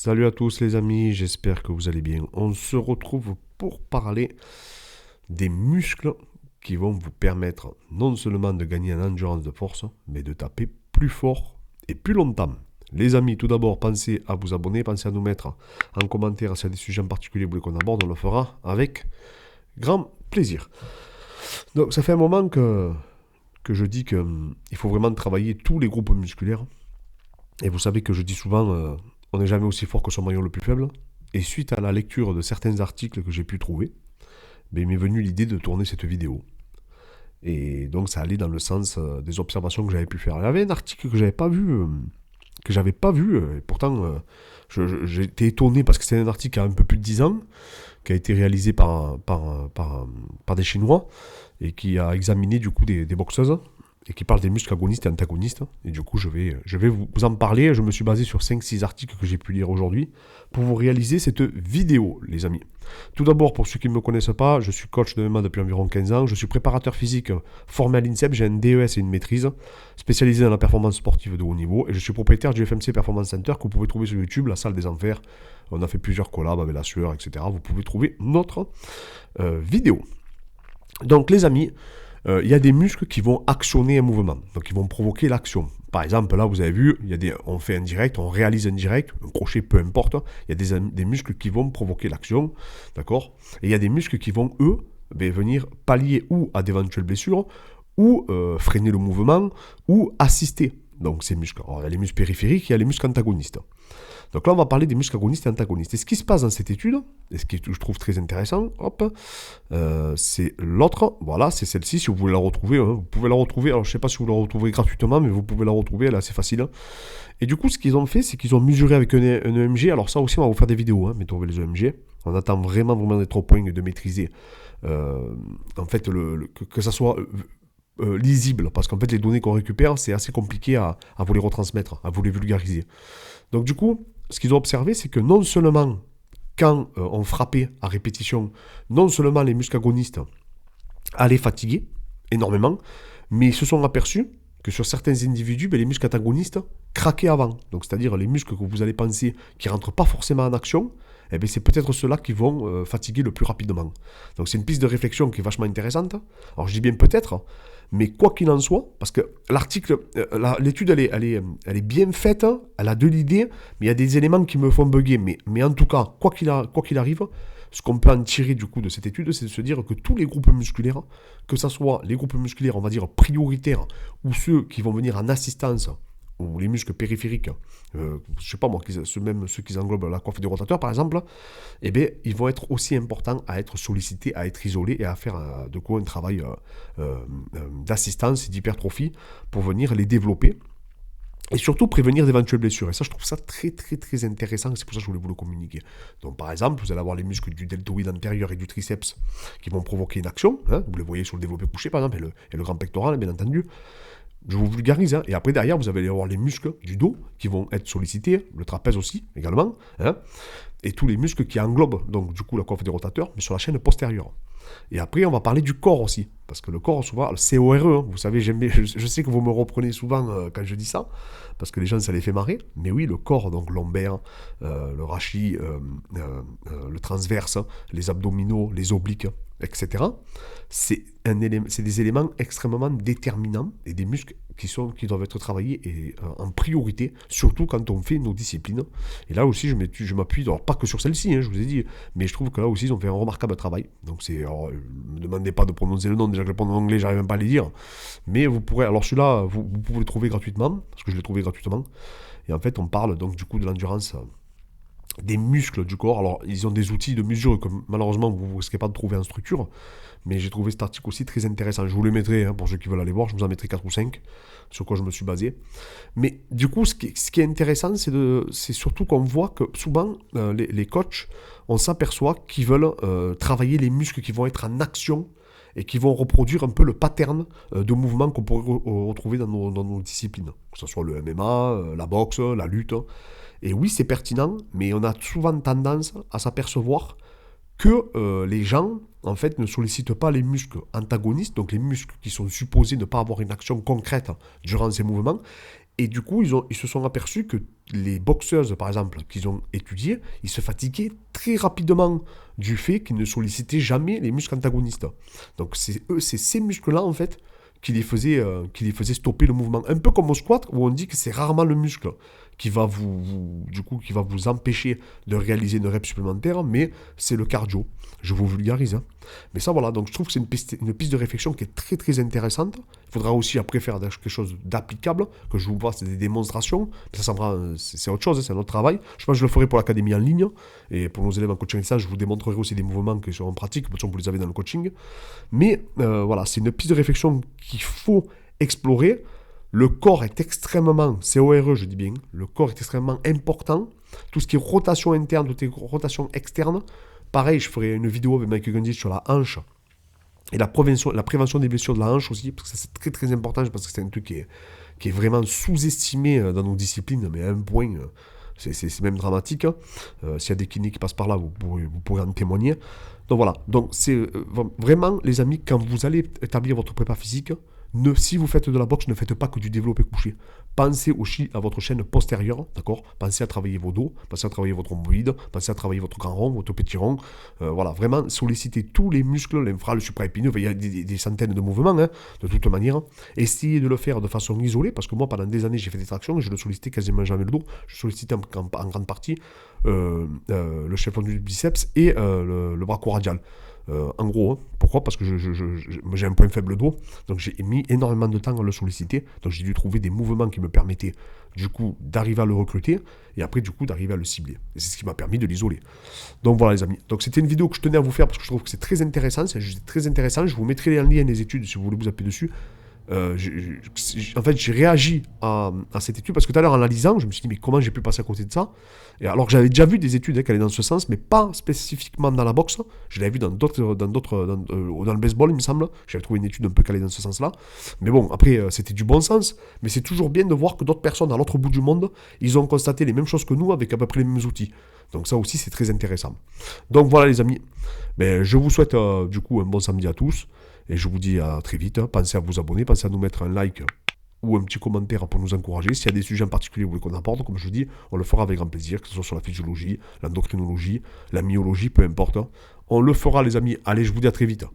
Salut à tous les amis, j'espère que vous allez bien. On se retrouve pour parler des muscles qui vont vous permettre non seulement de gagner en endurance de force, mais de taper plus fort et plus longtemps. Les amis, tout d'abord, pensez à vous abonner, pensez à nous mettre en commentaire s'il y a des sujets en particulier que vous voulez qu'on aborde, on le fera avec grand plaisir. Donc ça fait un moment que je dis qu'il faut vraiment travailler tous les groupes musculaires. Et vous savez que je dis souvent, on n'est jamais aussi fort que son maillon le plus faible. Et suite à la lecture de certains articles que j'ai pu trouver, ben, il m'est venu l'idée de tourner cette vidéo. Et donc ça allait dans le sens des observations que j'avais pu faire. Il y avait un article que j'avais pas vu, et pourtant j'ai été étonné parce que c'est un article qui a un peu plus de 10 ans, qui a été réalisé par des Chinois, et qui a examiné du coup des boxeuses, et qui parle des muscles agonistes et antagonistes. Et du coup, je vais vous en parler. Je me suis basé sur 5-6 articles que j'ai pu lire aujourd'hui pour vous réaliser cette vidéo, les amis. Tout d'abord, pour ceux qui ne me connaissent pas, je suis coach de MMA depuis environ 15 ans. Je suis préparateur physique formé à l'INSEP. J'ai un DES et une maîtrise spécialisée dans la performance sportive de haut niveau. Et je suis propriétaire du FMC Performance Center que vous pouvez trouver sur YouTube, la salle des enfers. On a fait plusieurs collabs avec la sueur, etc. Vous pouvez trouver notre vidéo. Donc, les amis, il y a des muscles qui vont actionner un mouvement, donc ils vont provoquer l'action. Par exemple, là, vous avez vu, on fait un direct, on réalise un direct, un crochet, peu importe. Il y a des muscles qui vont provoquer l'action, d'accord. Et il y a des muscles qui vont, eux, venir pallier ou à d'éventuelles blessures, ou freiner le mouvement, ou assister. Donc ces muscles. Alors, il y a les muscles périphériques, il y a les muscles antagonistes. Donc là, on va parler des muscles agonistes et antagonistes. Et ce qui se passe dans cette étude, et ce que je trouve très intéressant, c'est l'autre, voilà, c'est celle-ci, si vous voulez la retrouver, vous pouvez la retrouver, alors je ne sais pas si vous la retrouvez gratuitement, mais vous pouvez la retrouver, elle est assez facile. Et du coup, ce qu'ils ont fait, c'est qu'ils ont mesuré avec un EMG, alors ça aussi, on va vous faire des vidéos, mais trouver les EMG, on attend vraiment d'être au point de maîtriser, en fait, que ça soit lisible, parce qu'en fait, les données qu'on récupère, c'est assez compliqué à vous les retransmettre, à vous les vulgariser. Donc du coup, ce qu'ils ont observé, c'est que non seulement quand on frappait à répétition, non seulement les muscles agonistes allaient fatiguer énormément, mais ils se sont aperçus que sur certains individus, les muscles antagonistes craquaient avant. Donc c'est-à-dire les muscles que vous allez penser qui ne rentrent pas forcément en action, c'est peut-être ceux-là qui vont fatiguer le plus rapidement. Donc c'est une piste de réflexion qui est vachement intéressante. Alors je dis bien peut-être, mais quoi qu'il en soit, parce que l'étude elle est bien faite, elle a de l'idée, mais il y a des éléments qui me font bugger. Mais en tout cas, quoi qu'il arrive, ce qu'on peut en tirer du coup de cette étude, c'est de se dire que tous les groupes musculaires, que ce soit les groupes musculaires, on va dire prioritaires, ou ceux qui vont venir en assistance, ou les muscles périphériques, je sais pas moi, même ceux qui englobent la coiffe des rotateurs par exemple, ils vont être aussi importants à être sollicités, à être isolés et à faire de quoi un travail d'assistance et d'hypertrophie pour venir les développer. Et surtout prévenir d'éventuelles blessures. Et ça, je trouve ça très très très intéressant. C'est pour ça que je voulais vous le communiquer. Donc par exemple, vous allez avoir les muscles du deltoïde antérieur et du triceps qui vont provoquer une action. Vous les voyez sur le développé couché par exemple, et le grand pectoral, bien entendu. Je vous vulgarise. Et après, derrière, vous allez avoir les muscles du dos qui vont être sollicités, le trapèze aussi, également. Et tous les muscles qui englobent, donc du coup, la coiffe des rotateurs, mais sur la chaîne postérieure. Et après, on va parler du corps aussi. Parce que le corps, souvent, le CORE, vous savez, je sais que vous me reprenez souvent quand je dis ça, parce que les gens, ça les fait marrer. Mais oui, le corps, donc lombaire, le rachis, le transverse, les abdominaux, les obliques, etc. C'est des éléments extrêmement déterminants et des muscles qui doivent être travaillés en priorité, surtout quand on fait nos disciplines. Et là aussi, je m'appuie, alors pas que sur celle-ci, je vous ai dit, mais je trouve que là aussi, ils ont fait un remarquable travail. Donc, ne me demandez pas de prononcer le nom, déjà que je le prononce en anglais, j'arrive même pas à les dire. Mais vous pourrez, alors celui-là, vous pouvez le trouver gratuitement, parce que je l'ai trouvé gratuitement. Et en fait, on parle donc du coup de l'endurance des muscles du corps. Alors, ils ont des outils de mesure que malheureusement, vous ne risquez pas de trouver en structure. Mais j'ai trouvé cet article aussi très intéressant. Je vous le mettrai, pour ceux qui veulent aller voir, je vous en mettrai 4 ou 5, sur quoi je me suis basé. Mais du coup, ce qui est intéressant, c'est surtout qu'on voit que souvent, les coachs, on s'aperçoit qu'ils veulent travailler les muscles qui vont être en action et qui vont reproduire un peu le pattern de mouvement qu'on pourrait retrouver dans nos disciplines. Que ce soit le MMA, la boxe, la lutte. Et oui, c'est pertinent, mais on a souvent tendance à s'apercevoir que les gens, en fait, ne sollicitent pas les muscles antagonistes, donc les muscles qui sont supposés ne pas avoir une action concrète durant ces mouvements, Et du coup, ils se sont aperçus que les boxeuses, par exemple, qu'ils ont étudiées, ils se fatiguaient très rapidement du fait qu'ils ne sollicitaient jamais les muscles antagonistes. Donc c'est ces muscles-là, en fait, qui les faisaient stopper le mouvement. Un peu comme au squat, où on dit que c'est rarement le muscle qui va qui va vous empêcher de réaliser une rep supplémentaire, mais c'est le cardio. Je vous vulgarise. Hein. Mais ça, voilà, donc je trouve que c'est une piste de réflexion qui est très très intéressante. Il faudra aussi après faire quelque chose d'applicable, que je vous vois, c'est des démonstrations. Ça c'est autre chose, c'est un autre travail. Je pense que je le ferai pour l'académie en ligne. Et pour nos élèves en coaching, ça, je vous démontrerai aussi des mouvements qui sont en pratique. De toute façon, vous les avez dans le coaching. Mais voilà, c'est une piste de réflexion qu'il faut explorer. Le corps est extrêmement, CORE je dis bien, le corps est extrêmement important. Tout ce qui est rotation interne, tout ce qui est rotation externe. Pareil, je ferai une vidéo avec Mike Gundy sur la hanche. Et la prévention des blessures de la hanche aussi, parce que ça, c'est très très important, parce que c'est un truc qui est vraiment sous-estimé dans nos disciplines, mais à un point, c'est même dramatique. S'il y a des kinés qui passent par là, vous pourrez en témoigner. Donc voilà, donc c'est vraiment les amis, quand vous allez établir votre prépa physique, si vous faites de la boxe, ne faites pas que du développé couché. Pensez aussi à votre chaîne postérieure, d'accord ? Pensez à travailler vos dos, pensez à travailler votre rhomboïde, pensez à travailler votre grand rond, votre petit rond. Voilà, vraiment sollicitez tous les muscles, l'infra, le supraépineux. Il y a des centaines de mouvements, hein, de toute manière. Essayez de le faire de façon isolée, parce que moi, pendant des années, j'ai fait des tractions et je ne sollicitais quasiment jamais le dos. Je sollicitais en grande partie le chef du biceps et le bras radial. En gros, hein. Pourquoi ? Parce que j'ai un point faible dos, donc j'ai mis énormément de temps à le solliciter, donc j'ai dû trouver des mouvements qui me permettaient du coup d'arriver à le recruter, et après du coup d'arriver à le cibler. Et c'est ce qui m'a permis de l'isoler. Donc voilà les amis, donc c'était une vidéo que je tenais à vous faire parce que je trouve que c'est très intéressant, je vous mettrai les liens des études si vous voulez vous appuyer dessus. En fait, j'ai réagi à cette étude parce que tout à l'heure, en la lisant, je me suis dit, mais comment j'ai pu passer à côté de ça ? Et alors que j'avais déjà vu des études qui allaient dans ce sens, mais pas spécifiquement dans la boxe. Je l'avais vu dans le baseball, il me semble. J'avais trouvé une étude un peu calée dans ce sens-là. Mais bon, après, c'était du bon sens. Mais c'est toujours bien de voir que d'autres personnes à l'autre bout du monde, ils ont constaté les mêmes choses que nous avec à peu près les mêmes outils. Donc ça aussi, c'est très intéressant. Donc voilà les amis, je vous souhaite du coup un bon samedi à tous. Et je vous dis à très vite, pensez à vous abonner, pensez à nous mettre un like ou un petit commentaire pour nous encourager. S'il y a des sujets en particulier que vous voulez qu'on aborde, comme je dis, on le fera avec grand plaisir, que ce soit sur la physiologie, l'endocrinologie, la myologie, peu importe. On le fera les amis. Allez, je vous dis à très vite.